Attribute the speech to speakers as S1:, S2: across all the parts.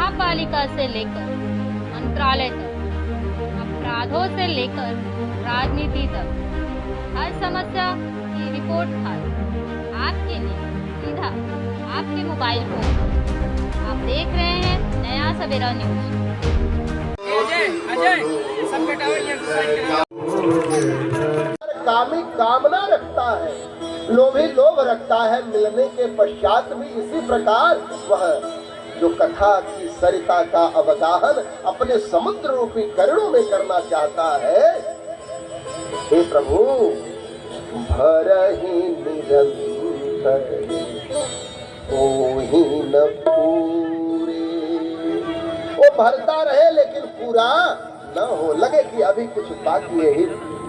S1: महापालिका से लेकर मंत्रालय तक, अपराधों से लेकर राजनीति तक, हर समस्या की रिपोर्ट कार्ड आपके लिए सीधा आपके मोबाइल फोन। आप देख रहे हैं नया सवेरा न्यूज।
S2: कामी कामना रखता है, लोभी लोभ रखता है, मिलने के पश्चात भी इसी प्रकार वह जो कथा की सरिता का अवगाहन अपने समुद्र रूपी करणों में करना चाहता है। हे प्रभु, भरहि निरंतर कोई न पूरे। वो भरता रहे लेकिन पूरा न हो, लगे कि अभी कुछ बाकी है ही,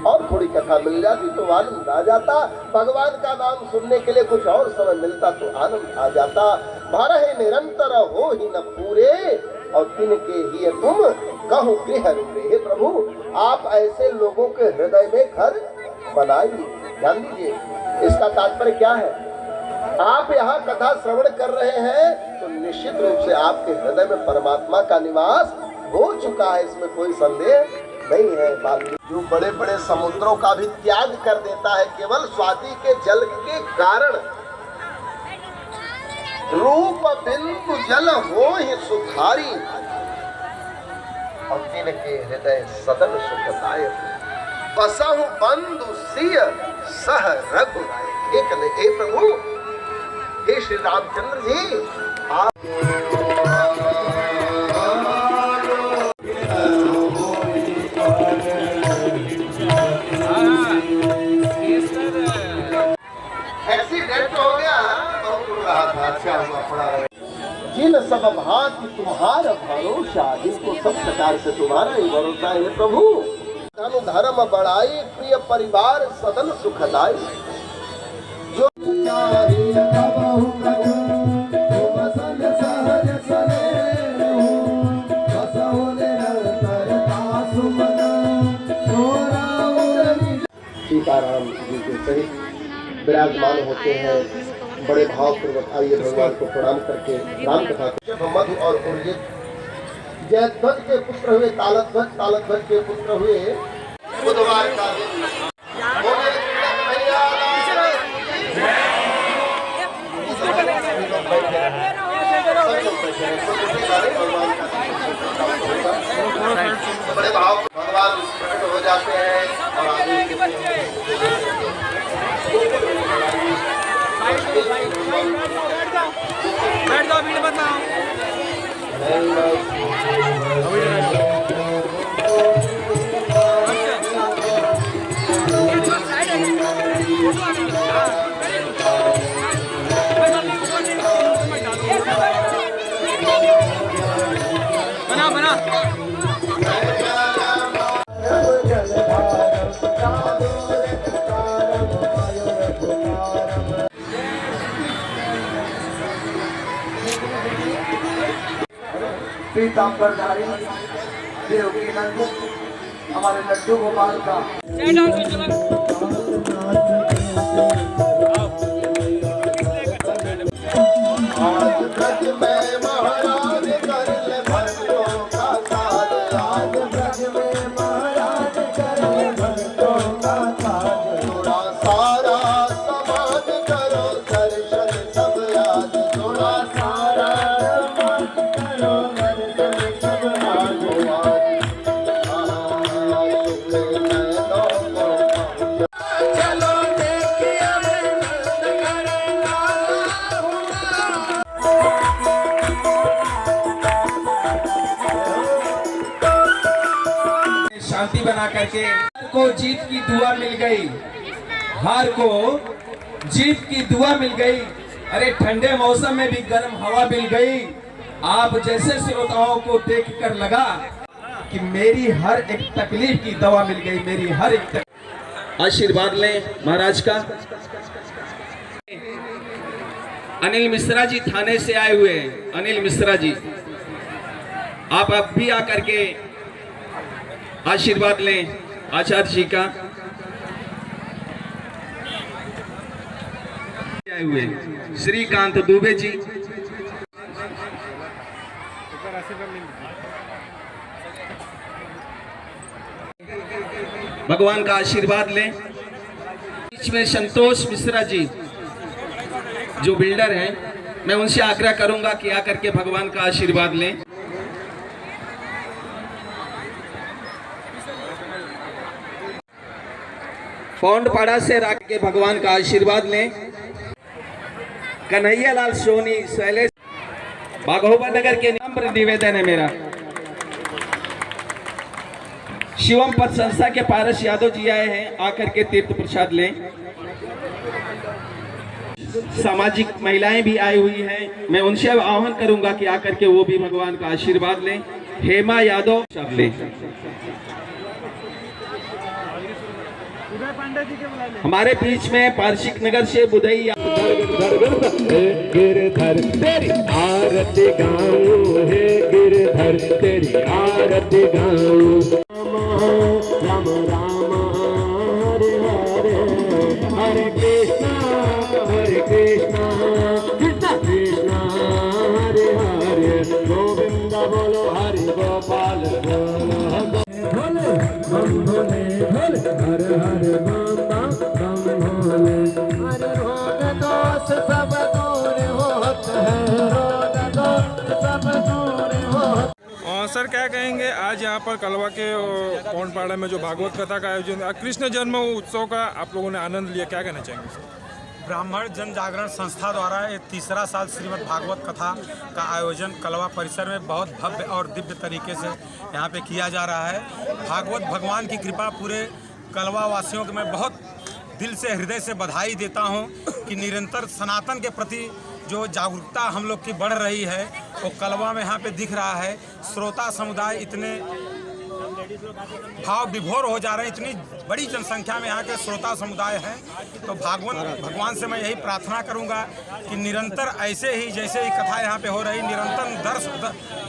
S2: और थोड़ी कथा मिल जाती तो आनंद आ जाता, भगवान का नाम सुनने के लिए कुछ और समय मिलता तो आनंद आ जाता। भरहि निरंतर हो ही न पूरे, और तिनके ही तुम कहो गृह रूपे। हे प्रभु, आप ऐसे लोगों के हृदय में घर बनाइए। ध्यान दीजिए, इसका तात्पर्य क्या है? आप यहाँ कथा श्रवण कर रहे हैं तो निश्चित रूप से आपके हृदय में परमात्मा का निवास हो चुका है, इसमें कोई संदेह नहीं है। जो बड़े बड़े समुद्रों का भी त्याग कर देता है केवल स्वाति के जल के कारण, रूप बिंदु जल हो ही सुखारी, और तिनके हृदय सदन सुखदायक, बसहु बंधु सिय सह रघुराय। एक ने, हे प्रभु, हे श्री रामचंद्र जी, आप एक्सीडेंट हो गया, बहुत रहा था, अच्छा हुआ पड़ा। जिन सब भांति तुम्हारा भरोसा, जिनको सब प्रकार से तुम्हारा ही भरोसा है प्रभु। धर्म बढ़ाई, प्रिय परिवार सदन सुखदाई। जो सीताराम जी के सहित विराजमान होते हैं, बड़े भाव पूर्वक आइए भगवान को प्रणाम करके राम कथा। जब मधु और उर्जित जयध्वज के पुत्र हुए तालध्वज, तालध्वज के पुत्र हुए बुधवार का दिन। बड़े भाव भगवान प्रकट हो जाते हैं और
S3: बैठ जाओ, भीड़ मत बना बना।
S2: पीताम्बरधारी देवकी नंदन हमारे लड्डू गोपाल का
S3: शांति बना करके को जीत की दुआ मिल गई, हार को जीत की दुआ मिल गई। अरे ठंडे मौसम में भी गर्म हवा मिल गई। आप जैसे श्रोताओं को देखकर लगा कि मेरी हर एक तकलीफ की दवा मिल गई, मेरी हर एक आशीर्वाद लें महाराज का। अनिल मिश्रा जी थाने से आए हुए हैं। अनिल मिश्रा जी, आप अब भी आकर के आशीर्वाद लें आचार्य जी का। आए हुए श्रीकांत दुबे जी, भगवान का आशीर्वाद लें। बीच में संतोष मिश्रा जी जो बिल्डर हैं, मैं उनसे आग्रह करूंगा कि आकर के भगवान का आशीर्वाद लें। पौंडपाड़ा से राख के भगवान का आशीर्वाद लें। कन्हैया लाल सोनी, शैलेश, बाघोबा नगर के नाम पर निवेदन है मेरा। शिवम पथ संस्था के पारस यादव जी आए हैं, आकर के तीर्थ प्रसाद लें। सामाजिक महिलाएं भी आई हुई हैं, मैं उनसे आह्वान करूंगा कि आकर के वो भी भगवान का आशीर्वाद लें। हेमा यादव सब लें। हमारे बीच में पारसिक नगर से बुधई
S4: गिरधर तेरी आरती गाऊं, हे गिरधर तेरी आरती गाऊं। राम राम हरे हरे, हरे कृष्णा कृष्णा कृष्णा हरे हरे, गोविंद बोलो हरि गोपाल बोलो भोले बम भोले भोले, हर हर बम बम भोले। हरे रोग दोष सब दूर होत है, रोग दोष सब दूर होत।
S5: सर क्या कहेंगे, आज यहाँ पर कलवा के पौंडपाड़ा में जो भागवत कथा का आयोजन, कृष्ण जन्म उत्सव का आप लोगों ने आनंद लिया, क्या कहना चाहेंगे सर?
S6: ब्राह्मण जन जागरण संस्था द्वारा ये तीसरा साल श्रीमद् भागवत कथा का आयोजन कलवा परिसर में बहुत भव्य और दिव्य तरीके से यहाँ पे किया जा रहा है। भागवत भगवान की कृपा पूरे कलवा वासियों को मैं बहुत दिल से हृदय से बधाई देता हूँ कि निरंतर सनातन के प्रति जो जागरूकता हम लोग की बढ़ रही है वो कलवा में यहाँ पे दिख रहा है। श्रोता समुदाय इतने भाव विभोर हो जा रहे हैं, इतनी बड़ी जनसंख्या में यहाँ के श्रोता समुदाय हैं। तो भगवान से मैं यही प्रार्थना करूँगा कि निरंतर ऐसे ही जैसे ही कथा यहाँ पे हो रही, निरंतर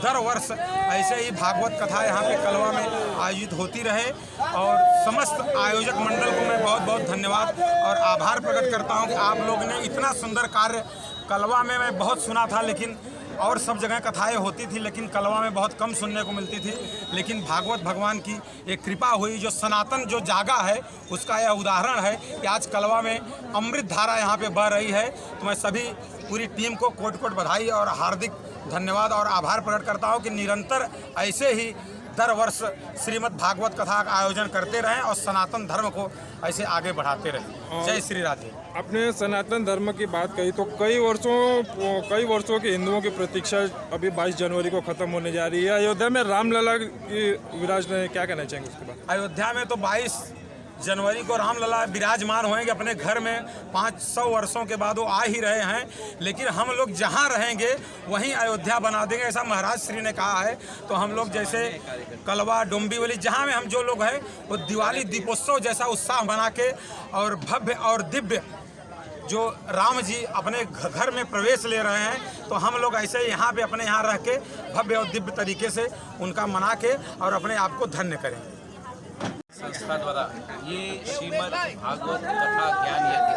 S6: दर वर्ष ऐसे ही भागवत कथा यहाँ पे कलवा में आयोजित होती रहे। और समस्त आयोजक मंडल को मैं बहुत बहुत धन्यवाद और आभार प्रकट करता हूँ कि आप लोग ने इतना सुंदर कार्य कलवा में मैं बहुत सुना था, लेकिन और सब जगह कथाएं होती थी लेकिन कलवा में बहुत कम सुनने को मिलती थी। लेकिन भागवत भगवान की एक कृपा हुई, जो सनातन जो जागा है उसका यह उदाहरण है कि आज कलवा में अमृत धारा यहाँ पे बह रही है। तो मैं सभी पूरी टीम को कोट कोट बधाई और हार्दिक धन्यवाद और आभार प्रकट करता हूँ कि निरंतर ऐसे ही दर वर्ष श्रीमद् भागवत कथा का आयोजन करते रहें और सनातन धर्म को ऐसे आगे बढ़ाते रहें। जय श्री राधे।
S5: अपने सनातन धर्म की बात कही तो कई वर्षों के हिंदुओं की प्रतीक्षा अभी 22 जनवरी को खत्म होने जा रही है। अयोध्या में रामलला की विराज ने, क्या कहना चाहेंगे उसके बाद?
S6: अयोध्या में तो 22 जनवरी को रामलला विराजमान होंगे अपने घर में। 500 वर्षों के बाद वो आ ही रहे हैं, लेकिन हम लोग जहाँ रहेंगे वहीं अयोध्या बना देंगे, ऐसा महाराज श्री ने कहा है। तो हम लोग जैसे कलवा, डोंबिवली, जहाँ में हम जो लोग हैं वो दिवाली दीपोत्सव जैसा उत्साह बना के और भव्य और दिव्य जो राम जी अपने घर में प्रवेश ले रहे हैं, तो हम लोग ऐसे ही यहाँ पे अपने यहाँ रह के भव्य और दिव्य तरीके से उनका मना के और अपने आप को धन्य करेंगे।
S7: संस्था द्वारा ये श्रीमद् भागवत कथा ज्ञान यज्ञ,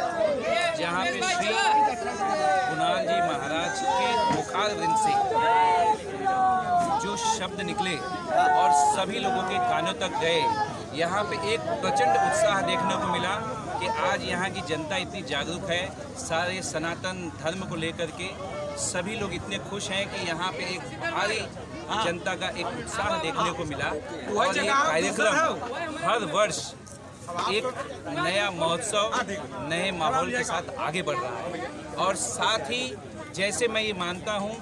S7: जहाँ पे श्री कुणाल जी महाराज के मुखार वृंद से जो शब्द निकले और सभी लोगों के कानों तक गए, यहाँ पे एक प्रचंड उत्साह देखने को मिला कि आज यहाँ की जनता इतनी जागरूक है। सारे सनातन धर्म को लेकर के सभी लोग इतने खुश हैं कि यहाँ पे एक भारी जनता का एक उत्साह देखने को मिला। और ये कार्यक्रम हर वर्ष एक नया महोत्सव, नए माहौल के साथ आगे बढ़ रहा है। और साथ ही जैसे मैं ये मानता हूँ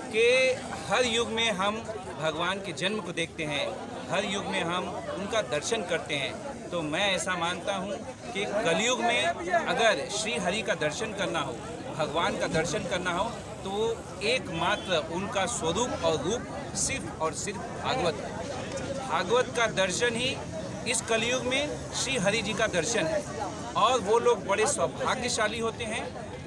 S7: कि हर युग में हम भगवान के जन्म को देखते हैं, हर युग में हम उनका दर्शन करते हैं, तो मैं ऐसा मानता हूँ कि कलयुग में अगर श्री हरि का दर्शन करना हो, भगवान का दर्शन करना हो, तो एकमात्र उनका स्वरूप और रूप सिर्फ और सिर्फ भागवत है। भागवत का दर्शन ही इस कलयुग में श्री हरि जी का दर्शन है। और वो लोग बड़े सौभाग्यशाली होते हैं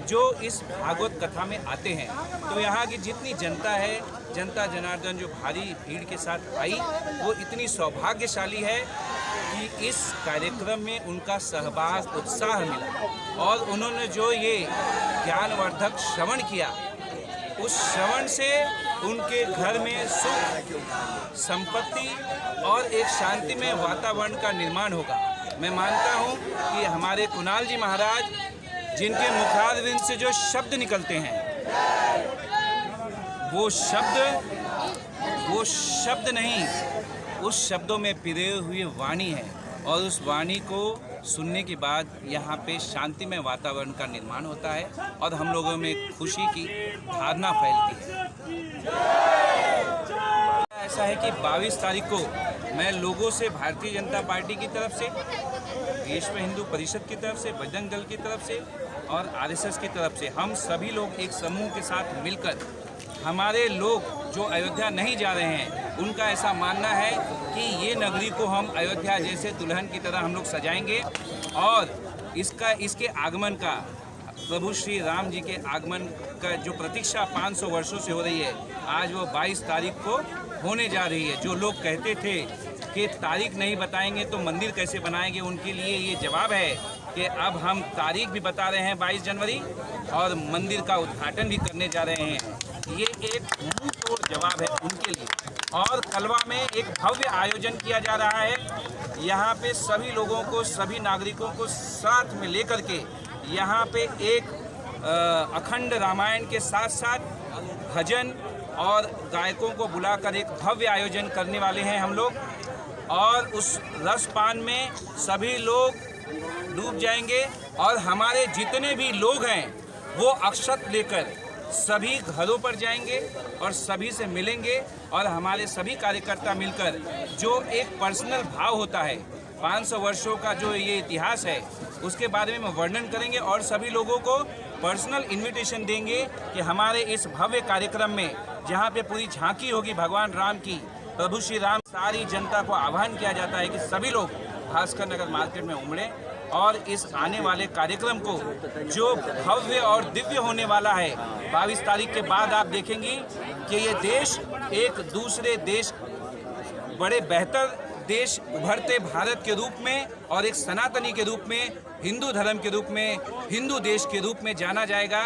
S7: जो इस भागवत कथा में आते हैं। तो यहाँ की जितनी जनता है, जनता जनार्दन जो भारी भीड़ के साथ आई, वो इतनी सौभाग्यशाली है कि इस कार्यक्रम में उनका सहभाग, उत्साह मिला। और उन्होंने जो ये ज्ञानवर्धक श्रवण किया, उस श्रवण से उनके घर में सुख, संपत्ति और एक शांतिमय वातावरण का निर्माण होगा। मैं मानता हूँ कि हमारे कुणाल जी महाराज, जिनके मुखारविंद से जो शब्द निकलते हैं, वो शब्द नहीं, उस शब्दों में पिरे हुए वाणी है, और उस वाणी को सुनने के बाद यहाँ पे शांतिमय वातावरण का निर्माण होता है और हम लोगों में खुशी की भावना फैलती है। ऐसा है कि 22 तारीख को मैं लोगों से, भारतीय जनता पार्टी की तरफ से, विश्व हिंदू परिषद की तरफ से, बजरंग दल की तरफ से और आरएसएस की तरफ से, हम सभी लोग एक समूह के साथ मिलकर, हमारे लोग जो अयोध्या नहीं जा रहे हैं, उनका ऐसा मानना है कि ये नगरी को हम अयोध्या जैसे दुल्हन की तरह हम लोग सजाएंगे और इसके आगमन का, प्रभु श्री राम जी के आगमन का जो प्रतीक्षा 500 वर्षों से हो रही है, आज वो 22 तारीख को होने जा रही है। जो लोग कहते थे कि तारीख नहीं बताएंगे तो मंदिर कैसे बनाएंगे, उनके लिए ये जवाब है कि अब हम तारीख भी बता रहे हैं 22 जनवरी और मंदिर का उद्घाटन भी करने जा रहे हैं। ये एक मुंह तोड़ जवाब है उनके लिए। और कलवा में एक भव्य आयोजन किया जा रहा है। यहाँ पे सभी लोगों को, सभी नागरिकों को साथ में लेकर के यहाँ पे एक अखंड रामायण के साथ साथ भजन और गायकों को बुलाकर एक भव्य आयोजन करने वाले हैं हम लोग। और उस रसपान में सभी लोग डूब जाएंगे और हमारे जितने भी लोग हैं वो अक्षत लेकर सभी घरों पर जाएंगे और सभी से मिलेंगे और हमारे सभी कार्यकर्ता मिलकर जो एक पर्सनल भाव होता है, 500 वर्षों का जो ये इतिहास है, उसके बारे में वर्णन करेंगे और सभी लोगों को पर्सनल इनविटेशन देंगे कि हमारे इस भव्य कार्यक्रम में, जहाँ पे पूरी झांकी होगी भगवान राम की, प्रभु श्री राम, सारी जनता को आह्वान किया जाता है कि सभी लोग भास्कर नगर मार्केट में उमड़े और इस आने वाले कार्यक्रम को जो भव्य और दिव्य होने वाला है, 22 तारीख के बाद आप देखेंगी कि ये देश एक दूसरे देश, बड़े बेहतर देश, उभरते भारत के रूप में और एक सनातनी के रूप में, हिंदू धर्म के रूप में, हिंदू देश के रूप में जाना जाएगा।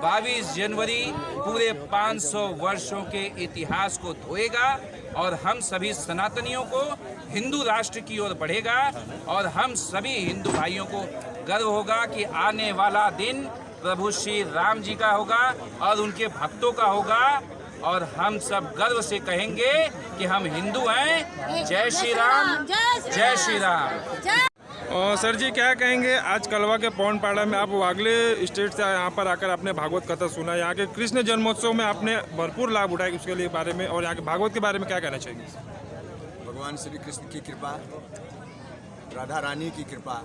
S7: 22 जनवरी पूरे 500 वर्षों के इतिहास को धोएगा और हम सभी सनातनियों को हिंदू राष्ट्र की ओर बढ़ेगा और हम सभी हिंदू भाइयों को गर्व होगा कि आने वाला दिन प्रभु श्री राम जी का होगा और उनके भक्तों का होगा और हम सब गर्व से कहेंगे कि हम हिंदू हैं। जय श्री राम, जय श्री राम।
S5: और सर जी क्या कहेंगे, आज कलवा के पौनपाड़ा में आप वागले स्टेट से यहाँ पर आकर आपने भागवत कथा सुना, यहाँ के कृष्ण जन्मोत्सव में आपने भरपूर लाभ उठाया, उसके लिए बारे में और यहाँ के भागवत के बारे में क्या कहना चाहिए?
S8: भगवान श्री कृष्ण की कृपा, राधा रानी की कृपा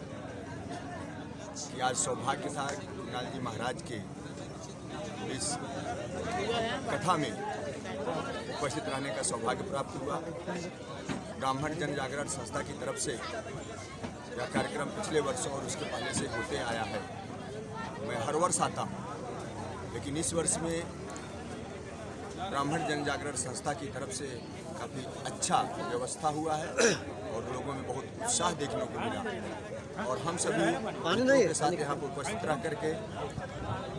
S8: कि आज सौभाग्य था कुणाल जी महाराज के इस कथा में उपस्थित रहने का सौभाग्य प्राप्त हुआ। ब्राह्मण जन जागरण संस्था की तरफ से यह कार्यक्रम पिछले वर्षों और उसके पहले से होते आया है। मैं हर वर्ष आता हूँ, लेकिन इस वर्ष में ब्राह्मण जन जागरण संस्था की तरफ से काफ़ी अच्छा व्यवस्था हुआ है और लोगों में बहुत उत्साह देखने को मिला और हम सभी के साथ यहाँ पर उपस्थित रह करके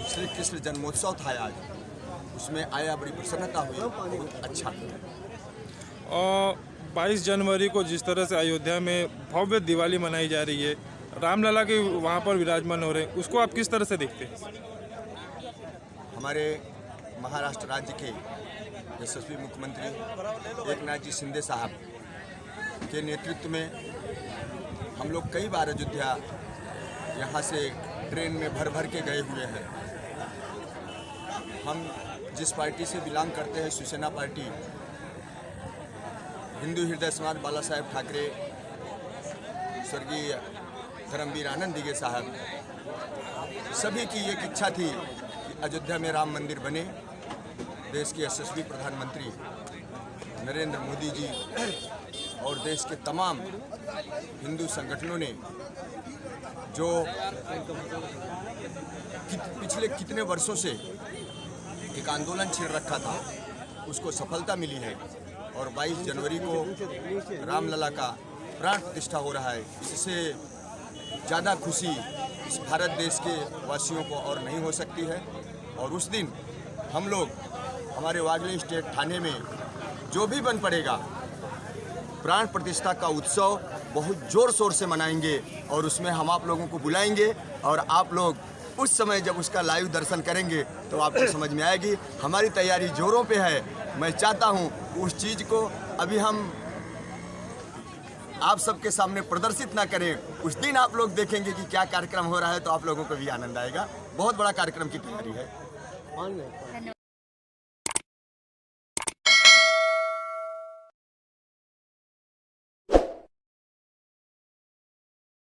S8: श्री कृष्ण जन्मोत्सव था आज, उसमें आया, बड़ी प्रसन्नता हुई, बहुत अच्छा।
S5: और 22 जनवरी को जिस तरह से अयोध्या में भव्य दिवाली मनाई जा रही है, रामलला के वहाँ पर विराजमान हो रहे हैं, उसको आप किस तरह से देखते हैं?
S8: हमारे महाराष्ट्र राज्य के यशस्वी मुख्यमंत्री एकनाथ जी शिंदे साहब के नेतृत्व में हम लोग कई बार अयोध्या यहाँ से ट्रेन में भर भर के गए हुए हैं। हम जिस पार्टी से बिलोंग करते हैं, शिवसेना पार्टी, हिंदू हृदय समाज बाला साहेब ठाकरे, स्वर्गीय धर्मवीर आनंद दिघे साहब, सभी की एक इच्छा थी कि अयोध्या में राम मंदिर बने। देश के यशस्वी प्रधानमंत्री नरेंद्र मोदी जी और देश के तमाम हिंदू संगठनों ने जो पिछले कितने वर्षों से एक आंदोलन छेड़ रखा था, उसको सफलता मिली है और 22 जनवरी को रामलला का प्राण प्रतिष्ठा हो रहा है। इससे ज़्यादा खुशी इस भारत देश के वासियों को और नहीं हो सकती है। और उस दिन हम लोग हमारे वागले स्टेट थाने में जो भी बन पड़ेगा प्राण प्रतिष्ठा का उत्सव बहुत ज़ोर शोर से मनाएंगे और उसमें हम आप लोगों को बुलाएंगे और आप लोग उस समय जब उसका लाइव दर्शन करेंगे तो आपको समझ में आएगी। हमारी तैयारी जोरों पे है। मैं चाहता हूँ उस चीज़ को अभी हम आप सबके सामने प्रदर्शित ना करें, उस दिन आप लोग देखेंगे कि क्या कार्यक्रम हो रहा है तो आप लोगों को भी आनंद आएगा। बहुत बड़ा कार्यक्रम की तैयारी है।